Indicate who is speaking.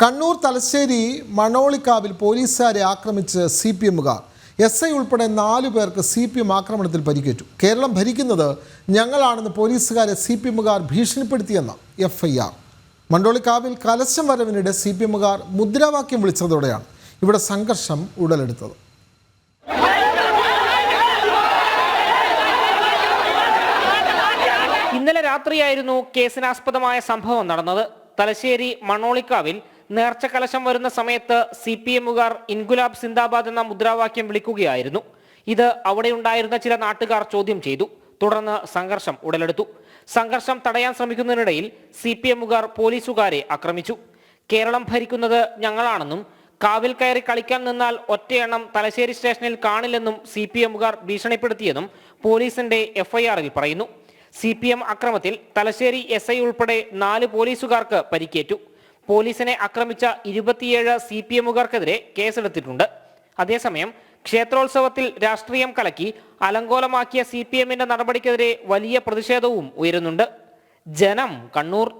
Speaker 1: കണ്ണൂർ തലശ്ശേരി മണോളിക്കാവിൽ പോലീസുകാരെ ആക്രമിച്ച് CPMകാർ. SI ഉൾപ്പെടെ 4 പേർക്ക് CPM ആക്രമണത്തിൽ പരിക്കേറ്റു. കേരളം ഭരിക്കുന്നത് ഞങ്ങളാണെന്ന് പോലീസുകാരെ CPMകാർ ഭീഷണിപ്പെടുത്തിയെന്ന FIR. മണോളിക്കാവിൽ കലശം വരവിനിടെ CPMകാർ മുദ്രാവാക്യം വിളിച്ചതോടെയാണ് ഇവിടെ സംഘർഷം ഉടലെടുത്തത്.
Speaker 2: ഇന്നലെ രാത്രിയായിരുന്നു കേസിനാസ്പദമായ സംഭവം നടന്നത്. തലശ്ശേരി മണോളിക്കാവിൽ നേർച്ച കലശം വരുന്ന സമയത്ത് CPMകാർ ഇൻകുലാബ് സിന്ദാബാദ് എന്ന മുദ്രാവാക്യം വിളിക്കുകയായിരുന്നു. ഇത് അവിടെയുണ്ടായിരുന്ന ചില നാട്ടുകാർ ചോദ്യം ചെയ്തു. തുടർന്ന് സംഘർഷം ഉടലെടുത്തു. സംഘർഷം തടയാൻ ശ്രമിക്കുന്നതിനിടയിൽ CPMകാർ പോലീസുകാരെ ആക്രമിച്ചു. കേരളം ഭരിക്കുന്നത് ഞങ്ങളാണെന്നും കാവിൽ കയറി കളിക്കാൻ നിന്നാൽ ഒറ്റയെണ്ണം തലശ്ശേരി സ്റ്റേഷനിൽ കാണില്ലെന്നും CPMകാർ ഭീഷണിപ്പെടുത്തിയെന്നും പോലീസിന്റെ FIRൽ പറയുന്നു. CPM അക്രമത്തിൽ തലശ്ശേരി SI ഉൾപ്പെടെ 4 പോലീസുകാർക്ക് പരിക്കേറ്റു. പോലീസിനെ ആക്രമിച്ച 27 CPMകാർക്കെതിരെ കേസെടുത്തിട്ടുണ്ട്. അതേസമയം ക്ഷേത്രോത്സവത്തിൽ രാഷ്ട്രീയം കലക്കി അലങ്കോലമാക്കിയ CPMന്റെ നടപടിക്കെതിരെ വലിയ പ്രതിഷേധവും ഉയരുന്നുണ്ട്. ജനം, കണ്ണൂർ.